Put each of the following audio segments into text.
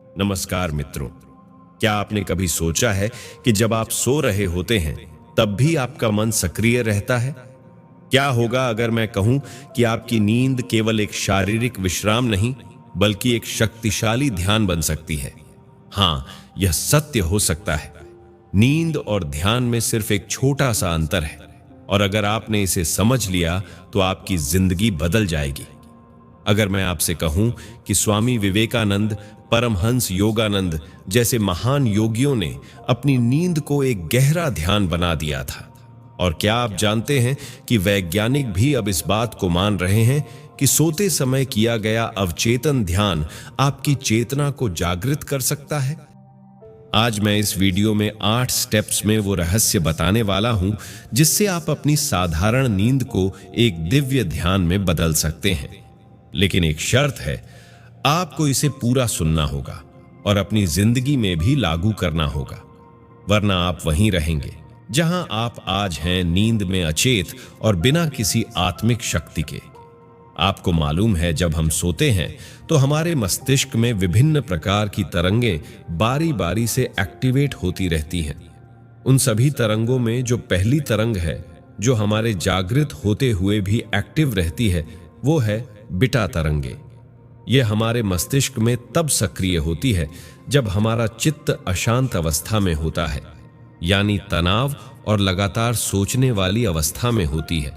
नमस्कार मित्रों। क्या आपने कभी सोचा है कि जब आप सो रहे होते हैं तब भी आपका मन सक्रिय रहता है? क्या होगा अगर मैं कहूं कि आपकी नींद केवल एक शारीरिक विश्राम नहीं बल्कि एक शक्तिशाली ध्यान बन सकती है? हां, यह सत्य हो सकता है। नींद और ध्यान में सिर्फ एक छोटा सा अंतर है, और अगर आपने इसे समझ लिया तो आपकी जिंदगी बदल जाएगी। अगर मैं आपसे कहूं कि स्वामी विवेकानंद, परमहंस योगानंद जैसे महान योगियों ने अपनी नींद को एक गहरा ध्यान बना दिया था, और क्या आप जानते हैं कि वैज्ञानिक भी अब इस बात को मान रहे हैं कि सोते समय किया गया अवचेतन ध्यान आपकी चेतना को जागृत कर सकता है? आज मैं इस वीडियो में 8 स्टेप्स में वो रहस्य बताने वाला हूं जिससे आप अपनी साधारण नींद को एक दिव्य ध्यान में बदल सकते हैं। लेकिन एक शर्त है, आपको इसे पूरा सुनना होगा और अपनी जिंदगी में भी लागू करना होगा, वरना आप वहीं रहेंगे जहां आप आज हैं, नींद में अचेत और बिना किसी आत्मिक शक्ति के। आपको मालूम है, जब हम सोते हैं तो हमारे मस्तिष्क में विभिन्न प्रकार की तरंगें बारी बारी से एक्टिवेट होती रहती हैं। उन सभी तरंगों में जो पहली तरंग है, जो हमारे जागृत होते हुए भी एक्टिव रहती है, वो है बीटा तरंगे। यह हमारे मस्तिष्क में तब सक्रिय होती है जब हमारा चित्त अशांत अवस्था में होता है, यानी तनाव और लगातार सोचने वाली अवस्था में होती है।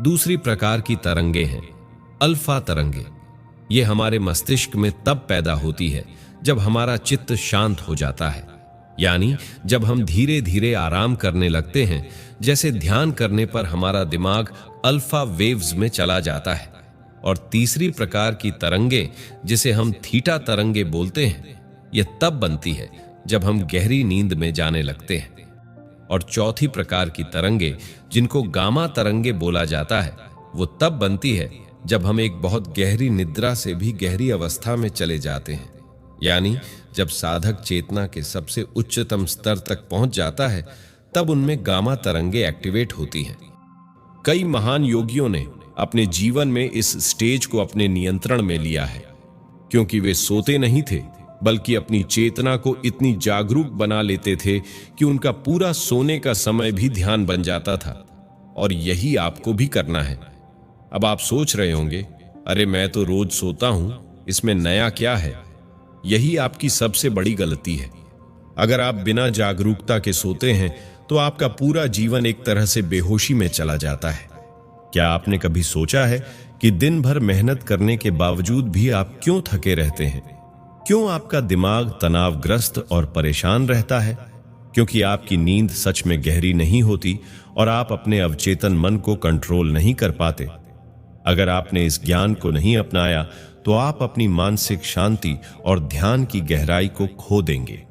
दूसरी प्रकार की तरंगे हैं अल्फा तरंगे। यह हमारे मस्तिष्क में तब पैदा होती है जब हमारा चित्त शांत हो जाता है, यानी जब हम धीरे धीरे आराम करने लगते हैं, जैसे ध्यान करने पर हमारा दिमाग अल्फा वेव्स में चला जाता है। और तीसरी प्रकार की तरंगे, जिसे हम थीटा तरंगे बोलते हैं, यह तब बनती है जब हम गहरी नींद में जाने लगते हैं। और चौथी प्रकार की तरंगे, जिनको गामा तरंगे बोला जाता है, वो तब बनती है जब हम एक बहुत गहरी निद्रा से भी गहरी अवस्था में चले जाते हैं, यानी जब साधक चेतना के सबसे उच्चतम स्तर तक पहुंच जाता है, तब उनमें गामा तरंगे एक्टिवेट होती हैं। कई महान योगियों ने अपने जीवन में इस स्टेज को अपने नियंत्रण में लिया है, क्योंकि वे सोते नहीं थे बल्कि अपनी चेतना को इतनी जागरूक बना लेते थे कि उनका पूरा सोने का समय भी ध्यान बन जाता था। और यही आपको भी करना है। अब आप सोच रहे होंगे, अरे मैं तो रोज सोता हूं, इसमें नया क्या है? यही आपकी सबसे बड़ी गलती है। अगर आप बिना जागरूकता के सोते हैं तो आपका पूरा जीवन एक तरह से बेहोशी में चला जाता है। क्या आपने कभी सोचा है कि दिन भर मेहनत करने के बावजूद भी आप क्यों थके रहते हैं? क्यों आपका दिमाग तनावग्रस्त और परेशान रहता है? क्योंकि आपकी नींद सच में गहरी नहीं होती और आप अपने अवचेतन मन को कंट्रोल नहीं कर पाते। अगर आपने इस ज्ञान को नहीं अपनाया तो आप अपनी मानसिक शांति और ध्यान की गहराई को खो देंगे,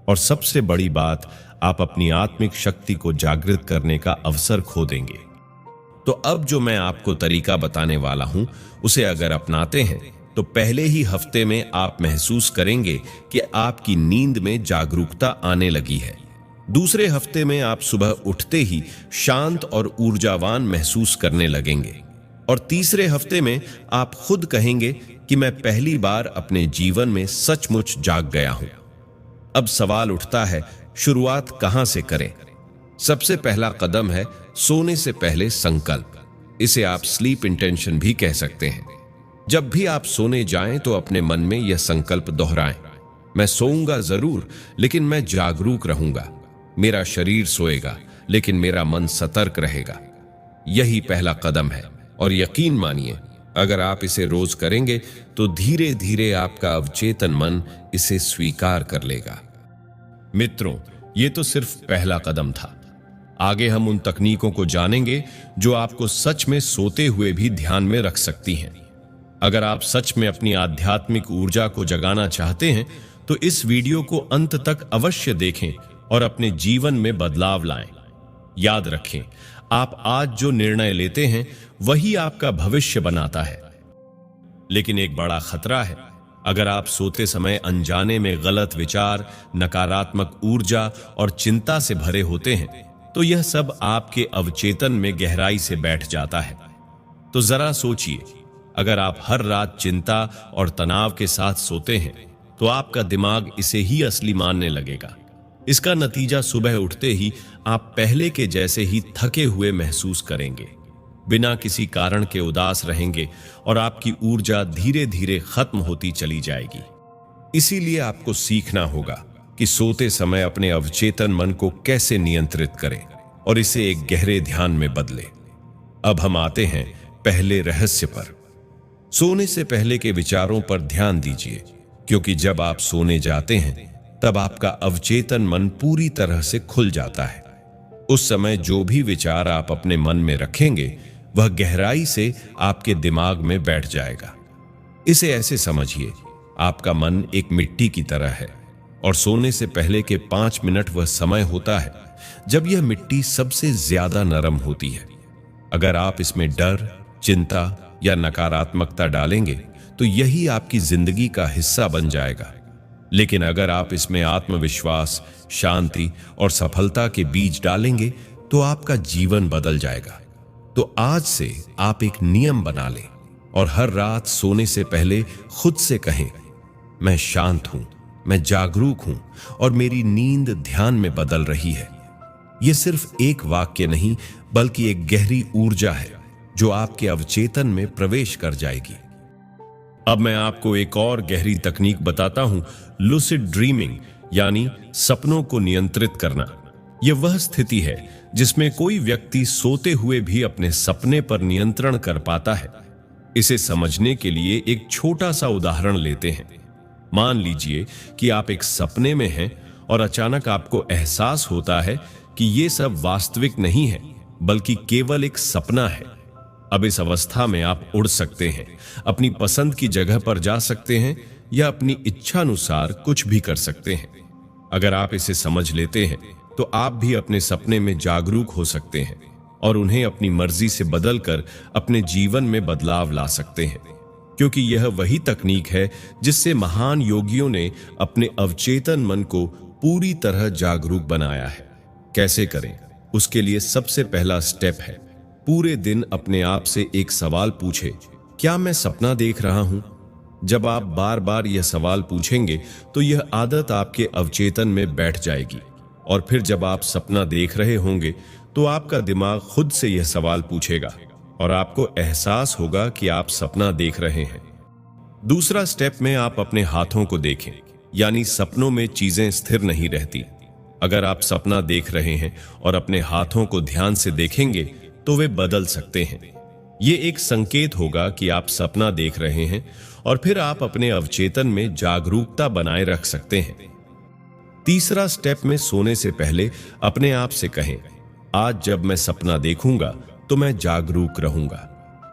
और सबसे बड़ी बात, आप अपनी आत्मिक शक्ति को जागृत करने का अवसर खो देंगे। तो अब जो मैं आपको तरीका बताने वाला हूं, उसे अगर अपनाते हैं तो पहले ही हफ्ते में आप महसूस करेंगे कि आपकी नींद में जागरूकता आने लगी है। दूसरे हफ्ते में आप सुबह उठते ही शांत और ऊर्जावान महसूस करने लगेंगे, और तीसरे हफ्ते में आप खुद कहेंगे कि मैं पहली बार अपने जीवन में सचमुच जाग गया हूं। अब सवाल उठता है, शुरुआत कहां से करें? सबसे पहला कदम है सोने से पहले संकल्प। इसे आप स्लीप इंटेंशन भी कह सकते हैं। जब भी आप सोने जाएं तो अपने मन में यह संकल्प दोहराएं, मैं सोऊंगा जरूर, लेकिन मैं जागरूक रहूंगा। मेरा शरीर सोएगा, लेकिन मेरा मन सतर्क रहेगा। यही पहला कदम है, और यकीन मानिए, अगर आप इसे रोज करेंगे तो धीरे धीरे आपका अवचेतन मन इसे स्वीकार कर लेगा। मित्रों, ये तो सिर्फ पहला कदम था। आगे हम उन तकनीकों को जानेंगे जो आपको सच में सोते हुए भी ध्यान में रख सकती हैं। अगर आप सच में अपनी आध्यात्मिक ऊर्जा को जगाना चाहते हैं तो इस वीडियो को अंत तक अवश्य देखें और अपने जीवन में बदलाव लाएं। याद रखें, आप आज जो निर्णय लेते हैं वही आपका भविष्य बनाता है। लेकिन एक बड़ा खतरा है, अगर आप सोते समय अनजाने में गलत विचार, नकारात्मक ऊर्जा और चिंता से भरे होते हैं तो यह सब आपके अवचेतन में गहराई से बैठ जाता है। तो जरा सोचिए, अगर आप हर रात चिंता और तनाव के साथ सोते हैं तो आपका दिमाग इसे ही असली मानने लगेगा। इसका नतीजा सुबह उठते ही आप पहले के जैसे ही थके हुए महसूस करेंगे, बिना किसी कारण के उदास रहेंगे और आपकी ऊर्जा धीरे धीरे खत्म होती चली जाएगी। इसीलिए आपको सीखना होगा कि सोते समय अपने अवचेतन मन को कैसे नियंत्रित करें और इसे एक गहरे ध्यान में बदलें। अब हम आते हैं पहले रहस्य पर। सोने से पहले के विचारों पर ध्यान दीजिए, क्योंकि जब आप सोने जाते हैं तब आपका अवचेतन मन पूरी तरह से खुल जाता है। उस समय जो भी विचार आप अपने मन में रखेंगे वह गहराई से आपके दिमाग में बैठ जाएगा। इसे ऐसे समझिए, आपका मन एक मिट्टी की तरह है और सोने से पहले के 5 मिनट वह समय होता है जब यह मिट्टी सबसे ज्यादा नरम होती है। अगर आप इसमें डर, चिंता या नकारात्मकता डालेंगे तो यही आपकी जिंदगी का हिस्सा बन जाएगा। लेकिन अगर आप इसमें आत्मविश्वास, शांति और सफलता के बीज डालेंगे तो आपका जीवन बदल जाएगा। तो आज से आप एक नियम बना लें और हर रात सोने से पहले खुद से कहें, मैं शांत हूं, मैं जागरूक हूं और मेरी नींद ध्यान में बदल रही है। यह सिर्फ एक वाक्य नहीं, बल्कि एक गहरी ऊर्जा है जो आपके अवचेतन में प्रवेश कर जाएगी। अब मैं आपको एक और गहरी तकनीक बताता हूं, लूसिड ड्रीमिंग, यानी सपनों को नियंत्रित करना। यह वह स्थिति है जिसमें कोई व्यक्ति सोते हुए भी अपने सपने पर नियंत्रण कर पाता है। इसे समझने के लिए एक छोटा सा उदाहरण लेते हैं। मान लीजिए कि आप एक सपने में हैं और अचानक आपको एहसास होता है कि यह सब वास्तविक नहीं है, बल्कि केवल एक सपना है। अब इस अवस्था में आप उड़ सकते हैं, अपनी पसंद की जगह पर जा सकते हैं या अपनी इच्छानुसार कुछ भी कर सकते हैं। अगर आप इसे समझ लेते हैं तो आप भी अपने सपने में जागरूक हो सकते हैं और उन्हें अपनी मर्जी से बदलकर अपने जीवन में बदलाव ला सकते हैं, क्योंकि यह वही तकनीक है जिससे महान योगियों ने अपने अवचेतन मन को पूरी तरह जागरूक बनाया है। कैसे करें? उसके लिए सबसे पहला स्टेप है, पूरे दिन अपने आप से एक सवाल पूछे, क्या मैं सपना देख रहा हूं? जब आप बार बार यह सवाल पूछेंगे तो यह आदत आपके अवचेतन में बैठ जाएगी और फिर जब आप सपना देख रहे होंगे तो आपका दिमाग खुद से यह सवाल पूछेगा और आपको एहसास होगा कि आप सपना देख रहे हैं। दूसरा स्टेप में आप अपने हाथों को देखें, यानी सपनों में चीजें स्थिर नहीं रहती। अगर आप सपना देख रहे हैं और अपने हाथों को ध्यान से देखेंगे तो वे बदल सकते हैं। ये एक संकेत होगा कि आप सपना देख रहे हैं और फिर आप अपने अवचेतन में जागरूकता बनाए रख सकते हैं। तीसरा स्टेप में सोने से पहले अपने आप से कहें, आज जब मैं सपना देखूंगा तो मैं जागरूक रहूंगा।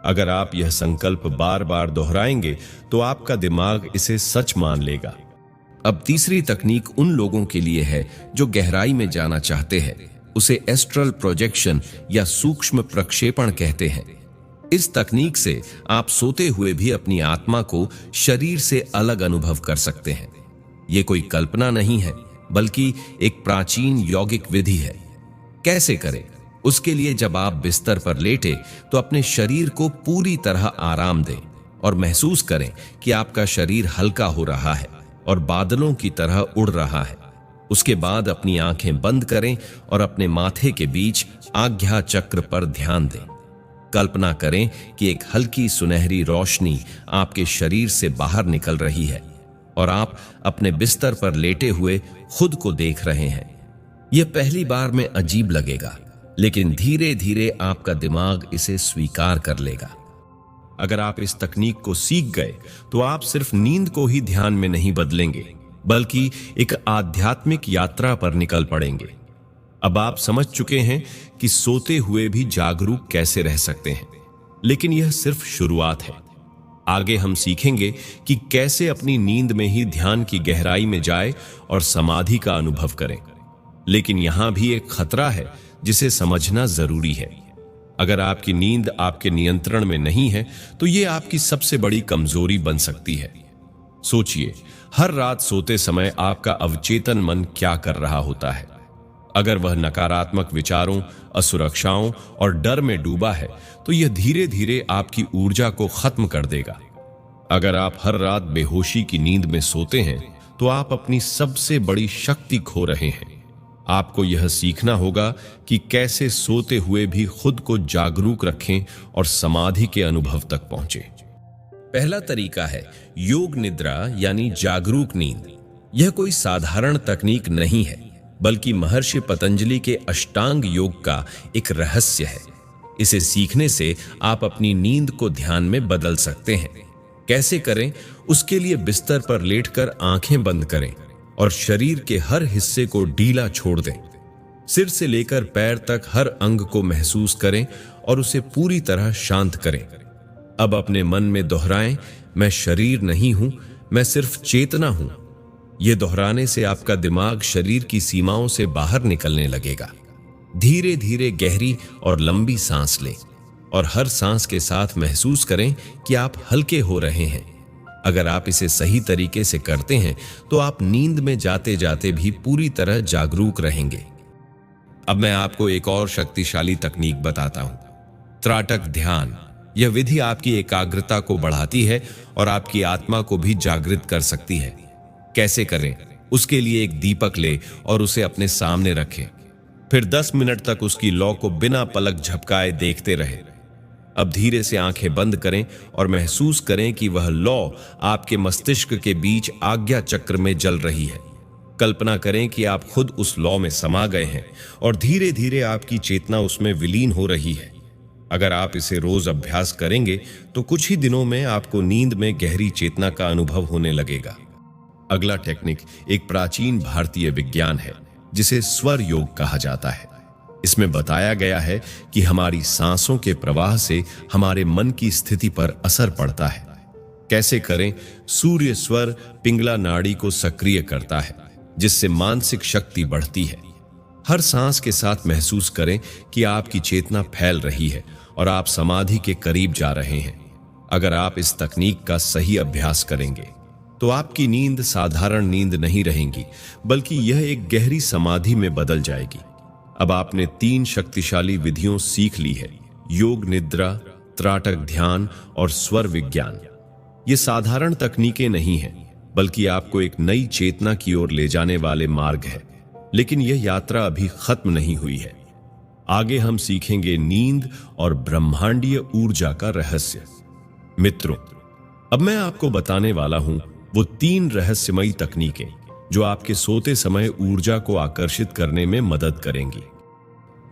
अगर आप यह संकल्प बार बार दोहराएंगे तो आपका दिमाग इसे सच मान लेगा। अब तीसरी तकनीक उन लोगों के लिए है जो गहराई में जाना चाहते हैं। उसे एस्ट्रल प्रोजेक्शन या सूक्ष्म प्रक्षेपण कहते हैं। इस तकनीक से आप सोते हुए भी अपनी आत्मा को शरीर से अलग अनुभव कर सकते हैं। यह कोई कल्पना नहीं है, बल्कि एक प्राचीन यौगिक विधि है। कैसे करें? उसके लिए जब आप बिस्तर पर लेटे तो अपने शरीर को पूरी तरह आराम दें और महसूस करें कि आपका शरीर हल्का हो रहा है और बादलों की तरह उड़ रहा है। उसके बाद अपनी आंखें बंद करें और अपने माथे के बीच आज्ञा चक्र पर ध्यान दें। कल्पना करें कि एक हल्की सुनहरी रोशनी आपके शरीर से बाहर निकल रही है और आप अपने बिस्तर पर लेटे हुए खुद को देख रहे हैं। यह पहली बार में अजीब लगेगा, लेकिन धीरे धीरे आपका दिमाग इसे स्वीकार कर लेगा। अगर आप इस तकनीक को सीख गए तो आप सिर्फ नींद को ही ध्यान में नहीं बदलेंगे, बल्कि एक आध्यात्मिक यात्रा पर निकल पड़ेंगे। अब आप समझ चुके हैं कि सोते हुए भी जागरूक कैसे रह सकते हैं, लेकिन यह सिर्फ शुरुआत है। आगे हम सीखेंगे कि कैसे अपनी नींद में ही ध्यान की गहराई में जाए और समाधि का अनुभव करें। लेकिन यहां भी एक खतरा है जिसे समझना जरूरी है। अगर आपकी नींद आपके नियंत्रण में नहीं है तो यह आपकी सबसे बड़ी कमजोरी बन सकती है। सोचिए, हर रात सोते समय आपका अवचेतन मन क्या कर रहा होता है। अगर वह नकारात्मक विचारों, असुरक्षाओं और डर में डूबा है तो यह धीरे धीरे आपकी ऊर्जा को खत्म कर देगा। अगर आप हर रात बेहोशी की नींद में सोते हैं तो आप अपनी सबसे बड़ी शक्ति खो रहे हैं। आपको यह सीखना होगा कि कैसे सोते हुए भी खुद को जागरूक रखें और समाधि के अनुभव तक पहुंचे। पहला तरीका है योग निद्रा यानी जागरूक नींद। यह कोई साधारण तकनीक नहीं है, बल्कि महर्षि पतंजलि के अष्टांग योग का एक रहस्य है। इसे सीखने से आप अपनी नींद को ध्यान में बदल सकते हैं। कैसे करें? उसके लिए बिस्तर पर लेटकर आंखें बंद करें और शरीर के हर हिस्से को ढीला छोड़ दें। सिर से लेकर पैर तक हर अंग को महसूस करें और उसे पूरी तरह शांत करें। अब अपने मन में दोहराएं, मैं शरीर नहीं हूं, मैं सिर्फ चेतना हूं। यह दोहराने से आपका दिमाग शरीर की सीमाओं से बाहर निकलने लगेगा। धीरे धीरे गहरी और लंबी सांस लें और हर सांस के साथ महसूस करें कि आप हल्के हो रहे हैं। अगर आप इसे सही तरीके से करते हैं तो आप नींद में जाते जाते भी पूरी तरह जागरूक रहेंगे। अब मैं आपको एक और शक्तिशाली तकनीक बताता हूं, त्राटक ध्यान। यह विधि आपकी एकाग्रता को बढ़ाती है और आपकी आत्मा को भी जागृत कर सकती है। कैसे करें? उसके लिए एक दीपक ले और उसे अपने सामने रखें। फिर 10 मिनट तक उसकी लौ को बिना पलक झपकाए देखते रहे। अब धीरे से आंखें बंद करें और महसूस करें कि वह लौ आपके मस्तिष्क के बीच आज्ञा चक्र में जल रही है। कल्पना करें कि आप खुद उस लौ में समा गए हैं और धीरे धीरे आपकी चेतना उसमें विलीन हो रही है। अगर आप इसे रोज अभ्यास करेंगे तो कुछ ही दिनों में आपको नींद में गहरी चेतना का अनुभव होने लगेगा। अगला टेक्निक एक प्राचीन भारतीय विज्ञान है जिसे स्वर योग कहा जाता है। इसमें बताया गया है कि हमारी सांसों के प्रवाह से हमारे मन की स्थिति पर असर पड़ता है। कैसे करें? सूर्य स्वर पिंगला नाड़ी को सक्रिय करता है, जिससे मानसिक शक्ति बढ़ती है। हर सांस के साथ महसूस करें कि आपकी चेतना फैल रही है और आप समाधि के करीब जा रहे हैं। अगर आप इस तकनीक का सही अभ्यास करेंगे तो आपकी नींद साधारण नींद नहीं रहेगी, बल्कि यह एक गहरी समाधि में बदल जाएगी। अब आपने 3 शक्तिशाली विधियों सीख ली है, योग निद्रा, त्राटक ध्यान और स्वर विज्ञान। ये साधारण तकनीकें नहीं हैं, बल्कि आपको एक नई चेतना की ओर ले जाने वाले मार्ग है। लेकिन यह यात्रा अभी खत्म नहीं हुई है। आगे हम सीखेंगे नींद और ब्रह्मांडीय ऊर्जा का रहस्य। मित्रों, अब मैं आपको बताने वाला हूं वो 3 रहस्यमयी तकनीकें जो आपके सोते समय ऊर्जा को आकर्षित करने में मदद करेंगी।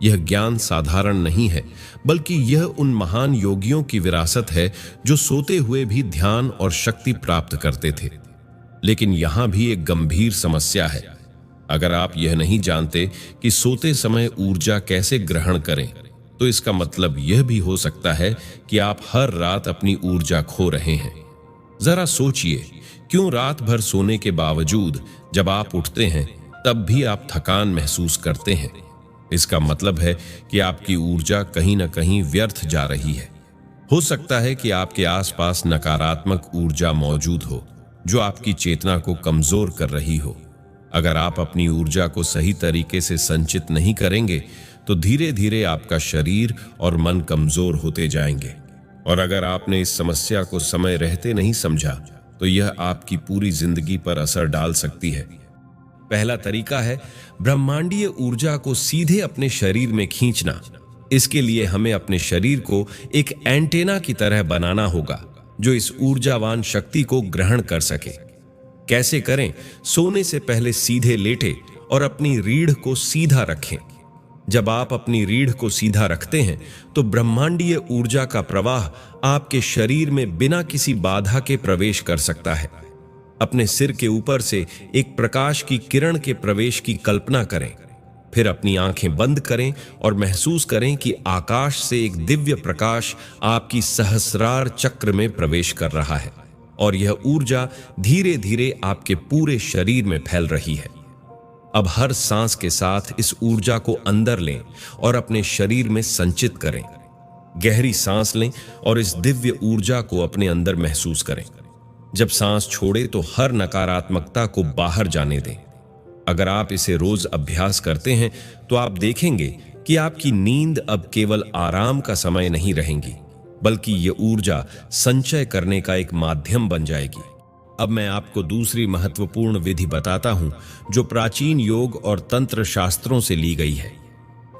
यह ज्ञान साधारण नहीं है, बल्कि यह उन महान योगियों की विरासत है जो सोते हुए भी ध्यान और शक्ति प्राप्त करते थे। लेकिन यहां भी एक गंभीर समस्या है। अगर आप यह नहीं जानते कि सोते समय ऊर्जा कैसे ग्रहण करें, तो इसका मतलब यह भी हो सकता है कि आप हर रात अपनी ऊर्जा खो रहे हैं। जरा सोचिए, क्यों रात भर सोने के बावजूद जब आप उठते हैं तब भी आप थकान महसूस करते हैं? इसका मतलब है कि आपकी ऊर्जा कहीं ना कहीं व्यर्थ जा रही है। हो सकता है कि आपके आसपास नकारात्मक ऊर्जा मौजूद हो जो आपकी चेतना को कमजोर कर रही हो। अगर आप अपनी ऊर्जा को सही तरीके से संचित नहीं करेंगे तो धीरे धीरे आपका शरीर और मन कमजोर होते जाएंगे। और अगर आपने इस समस्या को समय रहते नहीं समझा तो यह आपकी पूरी जिंदगी पर असर डाल सकती है। पहला तरीका है ब्रह्मांडीय ऊर्जा को सीधे अपने शरीर में खींचना। इसके लिए हमें अपने शरीर को एक एंटेना की तरह बनाना होगा जो इस ऊर्जावान शक्ति को ग्रहण कर सके। कैसे करें? सोने से पहले सीधे लेटे और अपनी रीढ़ को सीधा रखें। जब आप अपनी रीढ़ को सीधा रखते हैं तो ब्रह्मांडीय ऊर्जा का प्रवाह आपके शरीर में बिना किसी बाधा के प्रवेश कर सकता है। अपने सिर के ऊपर से एक प्रकाश की किरण के प्रवेश की कल्पना करें। फिर अपनी आंखें बंद करें और महसूस करें कि आकाश से एक दिव्य प्रकाश आपकी सहस्रार चक्र में प्रवेश कर रहा है और यह ऊर्जा धीरे धीरे आपके पूरे शरीर में फैल रही है। अब हर सांस के साथ इस ऊर्जा को अंदर लें और अपने शरीर में संचित करें। गहरी सांस लें और इस दिव्य ऊर्जा को अपने अंदर महसूस करें। जब सांस छोड़े तो हर नकारात्मकता को बाहर जाने दें। अगर आप इसे रोज अभ्यास करते हैं तो आप देखेंगे कि आपकी नींद अब केवल आराम का समय नहीं रहेगी, बल्कि ये ऊर्जा संचय करने का एक माध्यम बन जाएगी। अब मैं आपको दूसरी महत्वपूर्ण विधि बताता हूं जो प्राचीन योग और तंत्र शास्त्रों से ली गई है।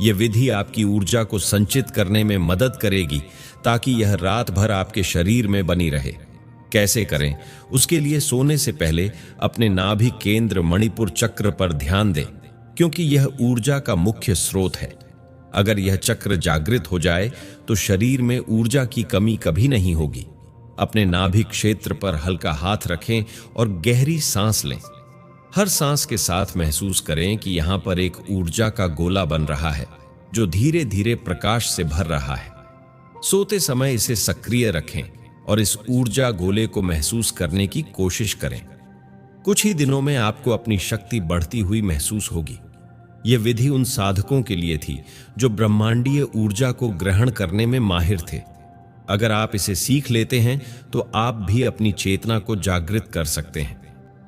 यह विधि आपकी ऊर्जा को संचित करने में मदद करेगी ताकि यह रात भर आपके शरीर में बनी रहे। कैसे करें? उसके लिए सोने से पहले अपने नाभि केंद्र मणिपुर चक्र पर ध्यान दें, क्योंकि यह ऊर्जा का मुख्य स्रोत है। अगर यह चक्र जागृत हो जाए तो शरीर में ऊर्जा की कमी कभी नहीं होगी। अपने नाभि क्षेत्र पर हल्का हाथ रखें और गहरी सांस लें। हर सांस के साथ महसूस करें कि यहां पर एक ऊर्जा का गोला बन रहा है जो धीरे धीरे प्रकाश से भर रहा है। सोते समय इसे सक्रिय रखें और इस ऊर्जा गोले को महसूस करने की कोशिश करें। कुछ ही दिनों में आपको अपनी शक्ति बढ़ती हुई महसूस होगी। यह विधि उन साधकों के लिए थी जो ब्रह्मांडीय ऊर्जा को ग्रहण करने में माहिर थे। अगर आप इसे सीख लेते हैं तो आप भी अपनी चेतना को जागृत कर सकते हैं।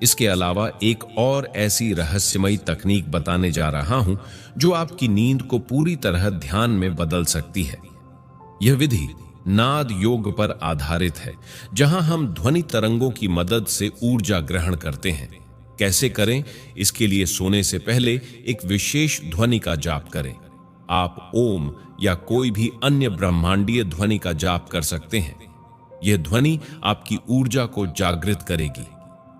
इसके अलावा एक और ऐसी रहस्यमयी तकनीक बताने जा रहा हूं जो आपकी नींद को पूरी तरह ध्यान में बदल सकती है। यह विधि नाद योग पर आधारित है, जहां हम ध्वनि तरंगों की मदद से ऊर्जा ग्रहण करते हैं। कैसे करें? इसके लिए सोने से पहले एक विशेष ध्वनि का जाप करें। आप ओम या कोई भी अन्य ब्रह्मांडीय ध्वनि का जाप कर सकते हैं। यह ध्वनि आपकी ऊर्जा को जागृत करेगी।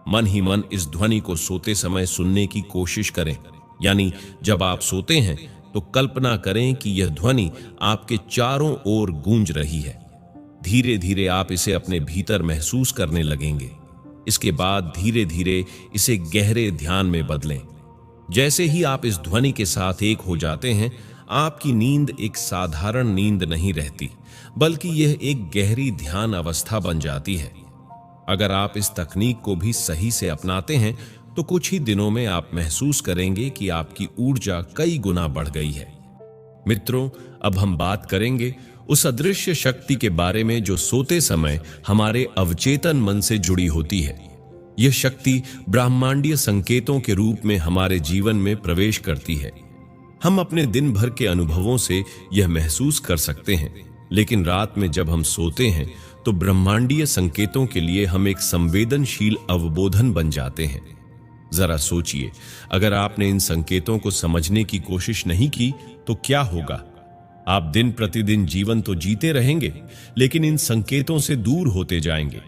मन ही मन इस ध्वनि को सोते समय सुनने की कोशिश करें। यानी जब आप सोते हैं तो कल्पना करें कि यह ध्वनि आपके चारों ओर गूंज रही है। धीरे धीरे आप इसे अपने भीतर महसूस करने लगेंगे। इसके बाद धीरे धीरे इसे गहरे ध्यान में बदलें। जैसे ही आप इस ध्वनि के साथ एक हो जाते हैं, आपकी नींद एक साधारण नींद नहीं रहती, बल्कि यह एक गहरी ध्यान अवस्था बन जाती है। अगर आप इस तकनीक को भी सही से अपनाते हैं तो कुछ ही दिनों में आप महसूस करेंगे कि आपकी ऊर्जा कई गुना बढ़ गई है। मित्रों, अब हम बात करेंगे उस अदृश्य शक्ति के बारे में जो सोते समय हमारे अवचेतन मन से जुड़ी होती है। यह शक्ति ब्रह्मांडीय संकेतों के रूप में हमारे जीवन में प्रवेश करती है। हम अपने दिन भर के अनुभवों से यह महसूस कर सकते हैं, लेकिन रात में जब हम सोते हैं तो ब्रह्मांडीय संकेतों के लिए हम एक संवेदनशील अवबोधन बन जाते हैं। जरा सोचिए, अगर आपने इन संकेतों को समझने की कोशिश नहीं की तो क्या होगा? आप दिन प्रतिदिन जीवन तो जीते रहेंगे, लेकिन इन संकेतों से दूर होते जाएंगे।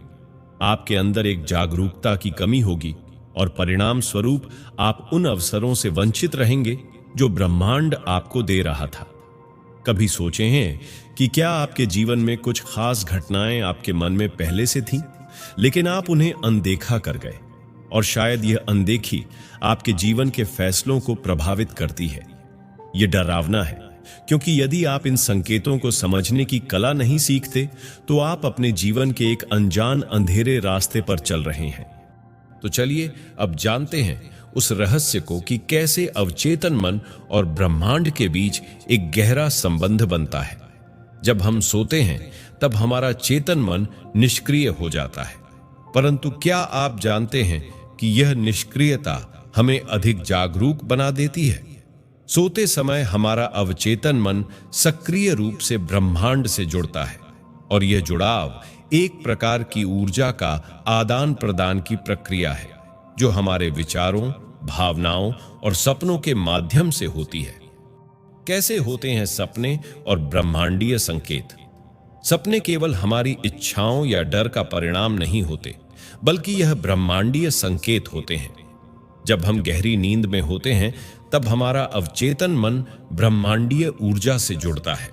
आपके अंदर एक जागरूकता की कमी होगी और परिणाम स्वरूप आप उन अवसरों से वंचित रहेंगे जो ब्रह्मांड आपको दे रहा था। कभी सोचे हैं कि क्या आपके जीवन में कुछ खास घटनाएं आपके मन में पहले से थीं, लेकिन आप उन्हें अनदेखा कर गए, और शायद यह अनदेखी आपके जीवन के फैसलों को प्रभावित करती है। यह डरावना है, क्योंकि यदि आप इन संकेतों को समझने की कला नहीं सीखते तो आप अपने जीवन के एक अनजान अंधेरे रास्ते पर चल रहे हैं। तो चलिए अब जानते हैं उस रहस्य को कि कैसे अवचेतन मन और ब्रह्मांड के बीच एक गहरा संबंध बनता है। जब हम सोते हैं तब हमारा चेतन मन निष्क्रिय हो जाता है, परंतु क्या आप जानते हैं कि यह निष्क्रियता हमें अधिक जागरूक बना देती है? सोते समय हमारा अवचेतन मन सक्रिय रूप से ब्रह्मांड से जुड़ता है, और यह जुड़ाव एक प्रकार की ऊर्जा का आदान प्रदान की प्रक्रिया है जो हमारे विचारों, भावनाओं और सपनों के माध्यम से होती है। कैसे होते हैं सपने और ब्रह्मांडीय संकेत? सपने केवल हमारी इच्छाओं या डर का परिणाम नहीं होते, बल्कि यह ब्रह्मांडीय संकेत होते हैं। जब हम गहरी नींद में होते हैं तब हमारा अवचेतन मन ब्रह्मांडीय ऊर्जा से जुड़ता है।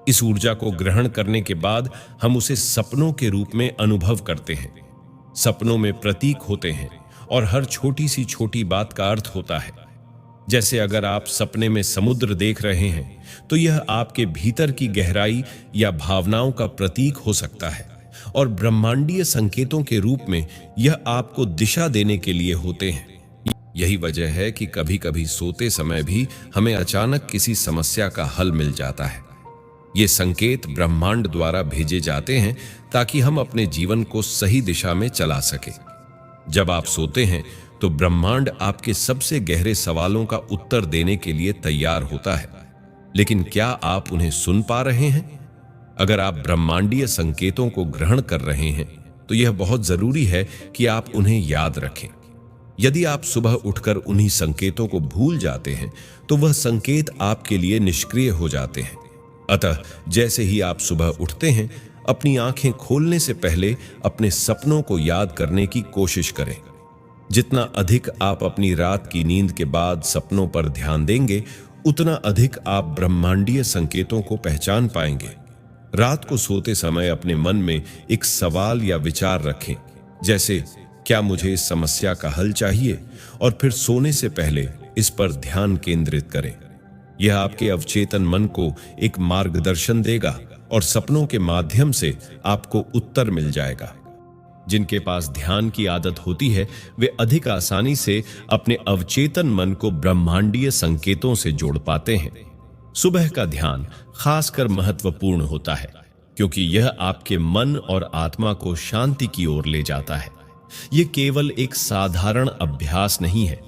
इस ऊर्जा को ग्रहण करने के बाद हम उसे सपनों के रूप में अनुभव करते हैं। सपनों में प्रतीक होते हैं और हर छोटी सी छोटी बात का अर्थ होता है। जैसे अगर आप सपने में समुद्र देख रहे हैं तो यह आपके भीतर की गहराई या भावनाओं का प्रतीक हो सकता है, और ब्रह्मांडीय संकेतों के रूप में यह आपको दिशा देने के लिए होते हैं। यही वजह है कि कभी कभी सोते समय भी हमें अचानक किसी समस्या का हल मिल जाता है। ये संकेत ब्रह्मांड द्वारा भेजे जाते हैं ताकि हम अपने जीवन को सही दिशा में चला सके। जब आप सोते हैं तो ब्रह्मांड आपके सबसे गहरे सवालों का उत्तर देने के लिए तैयार होता है, लेकिन क्या आप उन्हें सुन पा रहे हैं? अगर आप ब्रह्मांडीय संकेतों को ग्रहण कर रहे हैं तो यह बहुत जरूरी है कि आप उन्हें याद रखें। यदि आप सुबह उठकर उन्हीं संकेतों को भूल जाते हैं तो वह संकेत आपके लिए निष्क्रिय हो जाते हैं। अतः जैसे ही आप सुबह उठते हैं, अपनी आंखें खोलने से पहले अपने सपनों को याद करने की कोशिश करें। जितना अधिक आप अपनी रात की नींद के बाद सपनों पर ध्यान देंगे, उतना अधिक आप ब्रह्मांडीय संकेतों को पहचान पाएंगे। रात को सोते समय अपने मन में एक सवाल या विचार रखें, जैसे क्या मुझे इस समस्या का हल चाहिए, और फिर सोने से पहले इस पर ध्यान केंद्रित करें। यह आपके अवचेतन मन को एक मार्गदर्शन देगा और सपनों के माध्यम से आपको उत्तर मिल जाएगा। जिनके पास ध्यान की आदत होती है, वे अधिक आसानी से अपने अवचेतन मन को ब्रह्मांडीय संकेतों से जोड़ पाते हैं। सुबह का ध्यान खासकर महत्वपूर्ण होता है, क्योंकि यह आपके मन और आत्मा को शांति की ओर ले जाता है। यह केवल एक साधारण अभ्यास नहीं है,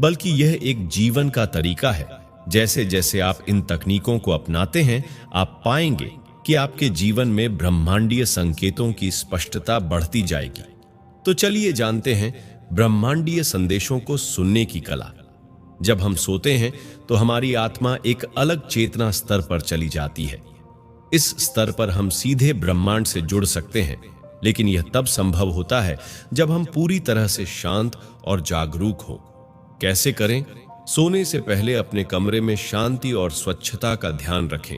बल्कि यह एक जीवन का तरीका है। जैसे जैसे आप इन तकनीकों को अपनाते हैं, आप पाएंगे कि आपके जीवन में ब्रह्मांडीय संकेतों की स्पष्टता बढ़ती जाएगी। तो चलिए जानते हैं ब्रह्मांडीय संदेशों को सुनने की कला। जब हम सोते हैं तो हमारी आत्मा एक अलग चेतना स्तर पर चली जाती है। इस स्तर पर हम सीधे ब्रह्मांड से जुड़ सकते हैं, लेकिन यह तब संभव होता है जब हम पूरी तरह से शांत और जागरूक हों। कैसे करें? सोने से पहले अपने कमरे में शांति और स्वच्छता का ध्यान रखें।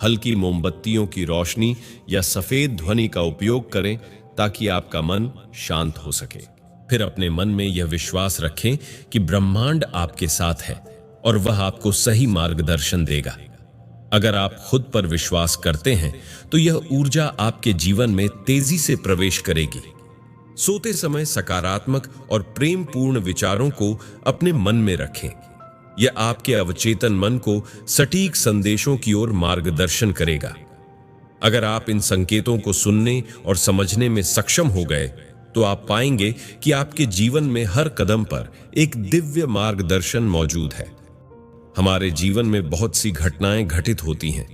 हल्की मोमबत्तियों की रोशनी या सफेद ध्वनि का उपयोग करें ताकि आपका मन शांत हो सके। फिर अपने मन में यह विश्वास रखें कि ब्रह्मांड आपके साथ है और वह आपको सही मार्गदर्शन देगा। अगर आप खुद पर विश्वास करते हैं तो यह ऊर्जा आपके जीवन में तेजी से प्रवेश करेगी। सोते समय सकारात्मक और प्रेमपूर्ण विचारों को अपने मन में रखें। यह आपके अवचेतन मन को सटीक संदेशों की ओर मार्गदर्शन करेगा। अगर आप इन संकेतों को सुनने और समझने में सक्षम हो गए, तो आप पाएंगे कि आपके जीवन में हर कदम पर एक दिव्य मार्गदर्शन मौजूद है। हमारे जीवन में बहुत सी घटनाएं घटित होती हैं,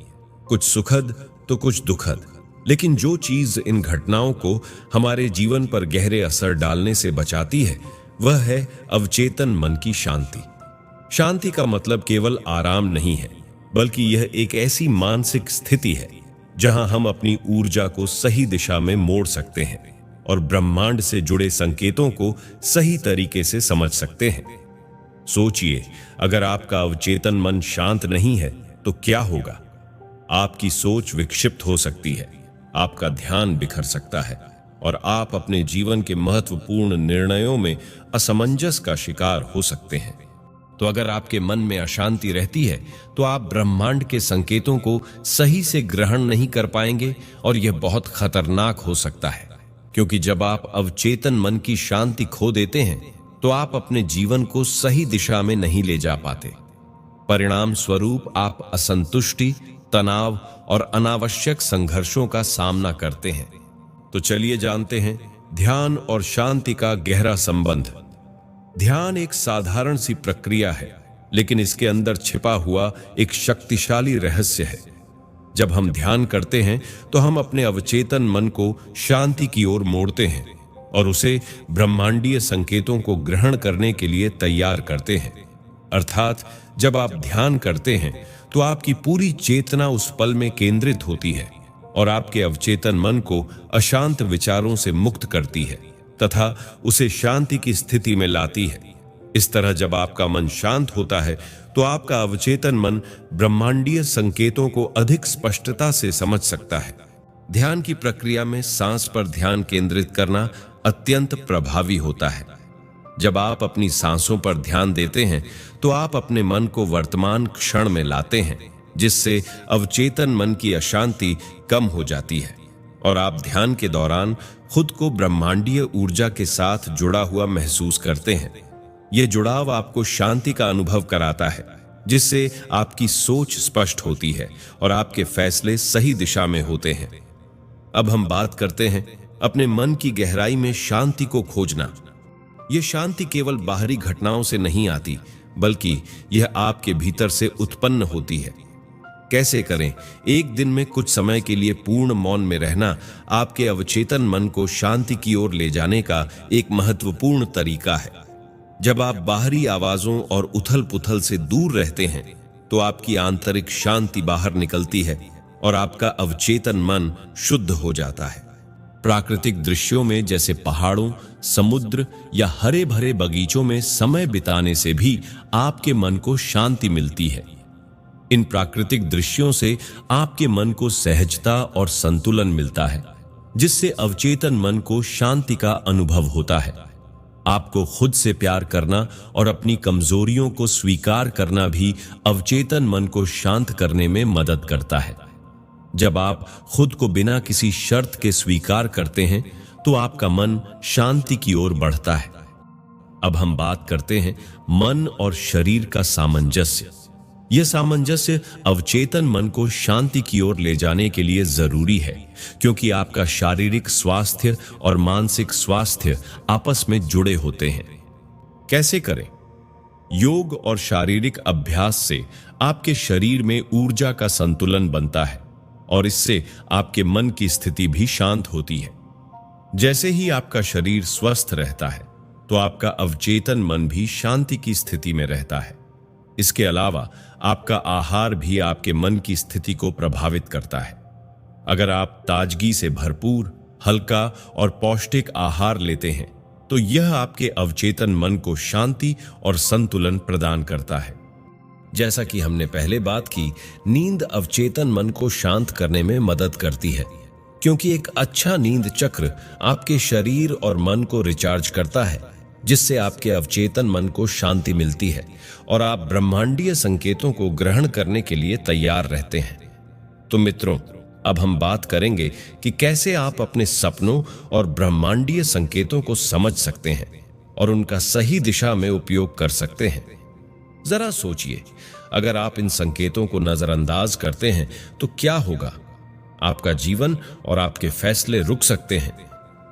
कुछ सुखद तो कुछ दुखद, लेकिन जो चीज इन घटनाओं को हमारे जीवन पर गहरे असर डालने से बचाती है, वह है अवचेतन मन की शांति। शांति का मतलब केवल आराम नहीं है, बल्कि यह एक ऐसी मानसिक स्थिति है जहां हम अपनी ऊर्जा को सही दिशा में मोड़ सकते हैं और ब्रह्मांड से जुड़े संकेतों को सही तरीके से समझ सकते हैं। सोचिए, अगर आपका अवचेतन मन शांत नहीं है तो क्या होगा? आपकी सोच विक्षिप्त हो सकती है, आपका ध्यान बिखर सकता है और आप अपने जीवन के महत्वपूर्ण निर्णयों में असमंजस का शिकार हो सकते हैं। तो अगर आपके मन में अशांति रहती है तो आप ब्रह्मांड के संकेतों को सही से ग्रहण नहीं कर पाएंगे और यह बहुत खतरनाक हो सकता है, क्योंकि जब आप अवचेतन मन की शांति खो देते हैं तो आप अपने जीवन को सही दिशा में नहीं ले जा पाते। परिणाम स्वरूप आप असंतुष्टि, तनाव और अनावश्यक संघर्षों का सामना करते हैं। तो चलिए जानते हैं ध्यान और शांति का गहरा संबंध। ध्यान एक साधारण सी प्रक्रिया है, लेकिन इसके अंदर छिपा हुआ एक शक्तिशाली रहस्य है। जब हम ध्यान करते हैं तो हम अपने अवचेतन मन को शांति की ओर मोड़ते हैं और उसे ब्रह्मांडीय संकेतों को ग्रहण करने के लिए तैयार करते हैं। अर्थात जब आप ध्यान करते हैं तो आपकी पूरी चेतना उस पल में केंद्रित होती है और आपके अवचेतन मन को अशांत विचारों से मुक्त करती है तथा उसे शांति की स्थिति में लाती है। इस तरह जब आपका मन शांत होता है तो आपका अवचेतन मन ब्रह्मांडीय संकेतों को अधिक स्पष्टता से समझ सकता है। ध्यान की प्रक्रिया में सांस पर ध्यान केंद्रित करना अत्यंत प्रभावी होता है। जब आप अपनी सांसों पर ध्यान देते हैं तो आप अपने मन को वर्तमान क्षण में लाते हैं, जिससे अवचेतन मन की अशांति कम हो जाती है और आप ध्यान के दौरान खुद को ब्रह्मांडीय ऊर्जा के साथ जुड़ा हुआ महसूस करते हैं। यह जुड़ाव आपको शांति का अनुभव कराता है, जिससे आपकी सोच स्पष्ट होती है और आपके फैसले सही दिशा में होते हैं। अब हम बात करते हैं अपने मन की गहराई में शांति को खोजना। यह शांति केवल बाहरी घटनाओं से नहीं आती, बल्कि यह आपके भीतर से उत्पन्न होती है। कैसे करें? एक दिन में कुछ समय के लिए पूर्ण मौन में रहना आपके अवचेतन मन को शांति की ओर ले जाने का एक महत्वपूर्ण तरीका है। जब आप बाहरी आवाजों और उथल पुथल से दूर रहते हैं तो आपकी आंतरिक शांति बाहर निकलती है और आपका अवचेतन मन शुद्ध हो जाता है। प्राकृतिक दृश्यों में जैसे पहाड़ों, समुद्र या हरे भरे बगीचों में समय बिताने से भी आपके मन को शांति मिलती है। इन प्राकृतिक दृश्यों से आपके मन को सहजता और संतुलन मिलता है, जिससे अवचेतन मन को शांति का अनुभव होता है। आपको खुद से प्यार करना और अपनी कमजोरियों को स्वीकार करना भी अवचेतन मन को शांत करने में मदद करता है। जब आप खुद को बिना किसी शर्त के स्वीकार करते हैं तो आपका मन शांति की ओर बढ़ता है। अब हम बात करते हैं मन और शरीर का सामंजस्य। यह सामंजस्य अवचेतन मन को शांति की ओर ले जाने के लिए जरूरी है, क्योंकि आपका शारीरिक स्वास्थ्य और मानसिक स्वास्थ्य आपस में जुड़े होते हैं। कैसे करें? योग और शारीरिक अभ्यास से आपके शरीर में ऊर्जा का संतुलन बनता है और इससे आपके मन की स्थिति भी शांत होती है। जैसे ही आपका शरीर स्वस्थ रहता है तो आपका अवचेतन मन भी शांति की स्थिति में रहता है। इसके अलावा आपका आहार भी आपके मन की स्थिति को प्रभावित करता है। अगर आप ताजगी से भरपूर, हल्का और पौष्टिक आहार लेते हैं तो यह आपके अवचेतन मन को शांति और संतुलन प्रदान करता है। जैसा कि हमने पहले बात की, नींद अवचेतन मन को शांत करने में मदद करती है, क्योंकि एक अच्छा नींद चक्र आपके शरीर और मन को रिचार्ज करता है, जिससे आपके अवचेतन मन को शांति मिलती है और आप ब्रह्मांडीय संकेतों को ग्रहण करने के लिए तैयार रहते हैं। तो मित्रों, अब हम बात करेंगे कि कैसे आप अपने सपनों और ब्रह्मांडीय संकेतों को समझ सकते हैं और उनका सही दिशा में उपयोग कर सकते हैं। जरा सोचिए, अगर आप इन संकेतों को नजरअंदाज करते हैं तो क्या होगा? आपका जीवन और आपके फैसले रुक सकते हैं।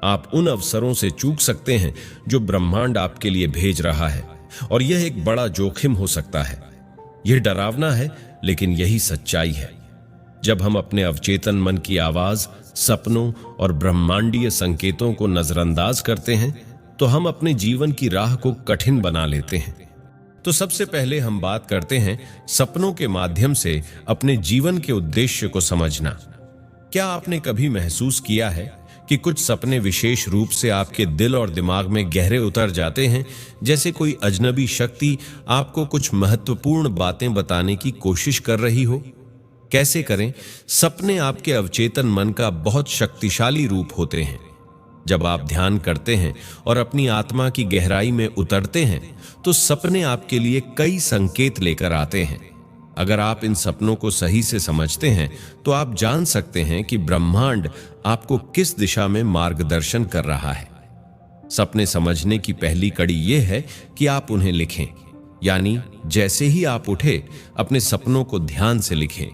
आप उन अवसरों से चूक सकते हैं जो ब्रह्मांड आपके लिए भेज रहा है, और यह एक बड़ा जोखिम हो सकता है। यह डरावना है, लेकिन यही सच्चाई है। जब हम अपने अवचेतन मन की आवाज, सपनों और ब्रह्मांडीय संकेतों को नजरअंदाज करते हैं तो हम अपने जीवन की राह को कठिन बना लेते हैं। तो सबसे पहले हम बात करते हैं सपनों के माध्यम से अपने जीवन के उद्देश्य को समझना। क्या आपने कभी महसूस किया है कि कुछ सपने विशेष रूप से आपके दिल और दिमाग में गहरे उतर जाते हैं, जैसे कोई अजनबी शक्ति आपको कुछ महत्वपूर्ण बातें बताने की कोशिश कर रही हो? कैसे करें? सपने आपके अवचेतन मन का बहुत शक्तिशाली रूप होते हैं। जब आप ध्यान करते हैं और अपनी आत्मा की गहराई में उतरते हैं तो सपने आपके लिए कई संकेत लेकर आते हैं। अगर आप इन सपनों को सही से समझते हैं तो आप जान सकते हैं कि ब्रह्मांड आपको किस दिशा में मार्गदर्शन कर रहा है। सपने समझने की पहली कड़ी यह है कि आप उन्हें लिखें, यानी जैसे ही आप उठे अपने सपनों को ध्यान से लिखें।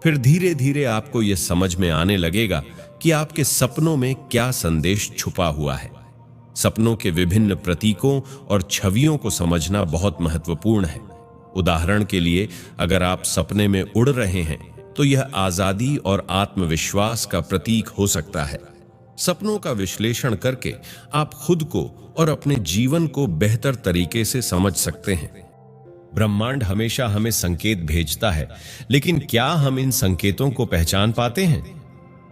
फिर धीरे धीरे आपको यह समझ में आने लगेगा कि आपके सपनों में क्या संदेश छुपा हुआ है। सपनों के विभिन्न प्रतीकों और छवियों को समझना बहुत महत्वपूर्ण है। उदाहरण के लिए, अगर आप सपने में उड़ रहे हैं तो यह आजादी और आत्मविश्वास का प्रतीक हो सकता है। सपनों का विश्लेषण करके आप खुद को और अपने जीवन को बेहतर तरीके से समझ सकते हैं। ब्रह्मांड हमेशा हमें संकेत भेजता है, लेकिन क्या हम इन संकेतों को पहचान पाते हैं?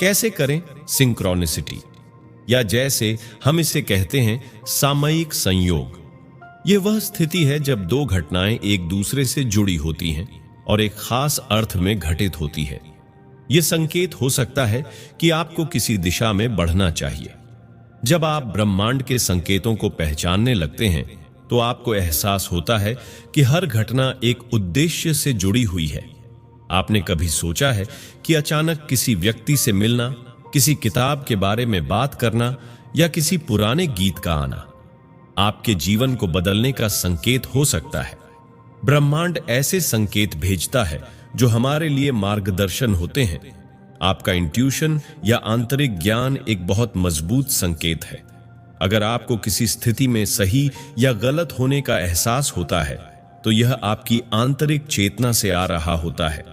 कैसे करें? सिंक्रोनिसिटी, या जैसे हम इसे कहते हैं, सामयिक संयोग। यह वह स्थिति है जब दो घटनाएं एक दूसरे से जुड़ी होती हैं और एक खास अर्थ में घटित होती है। यह संकेत हो सकता है कि आपको किसी दिशा में बढ़ना चाहिए। जब आप ब्रह्मांड के संकेतों को पहचानने लगते हैं तो आपको एहसास होता है कि हर घटना एक उद्देश्य से जुड़ी हुई है। आपने कभी सोचा है कि अचानक किसी व्यक्ति से मिलना, किसी किताब के बारे में बात करना या किसी पुराने गीत का आना आपके जीवन को बदलने का संकेत हो सकता है? ब्रह्मांड ऐसे संकेत भेजता है जो हमारे लिए मार्गदर्शन होते हैं। आपका इंट्यूशन या आंतरिक ज्ञान एक बहुत मजबूत संकेत है। अगर आपको किसी स्थिति में सही या गलत होने का एहसास होता है तो यह आपकी आंतरिक चेतना से आ रहा होता है।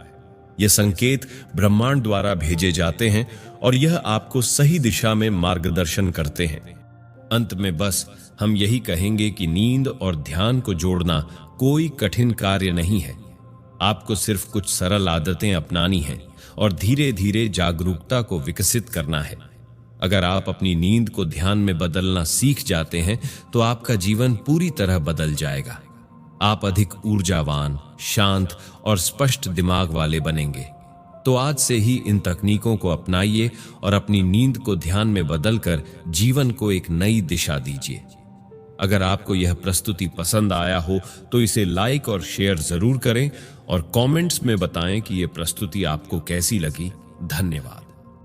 ये संकेत ब्रह्मांड द्वारा भेजे जाते हैं और यह आपको सही दिशा में मार्गदर्शन करते हैं। अंत में बस हम यही कहेंगे कि नींद और ध्यान को जोड़ना कोई कठिन कार्य नहीं है। आपको सिर्फ कुछ सरल आदतें अपनानी हैं और धीरे धीरे जागरूकता को विकसित करना है। अगर आप अपनी नींद को ध्यान में बदलना सीख जाते हैं तो आपका जीवन पूरी तरह बदल जाएगा। आप अधिक ऊर्जावान, शांत और स्पष्ट दिमाग वाले बनेंगे। तो आज से ही इन तकनीकों को अपनाइए और अपनी नींद को ध्यान में बदलकर जीवन को एक नई दिशा दीजिए। अगर आपको यह प्रस्तुति पसंद आया हो तो इसे लाइक और शेयर जरूर करें और कमेंट्स में बताएं कि यह प्रस्तुति आपको कैसी लगी। धन्यवाद।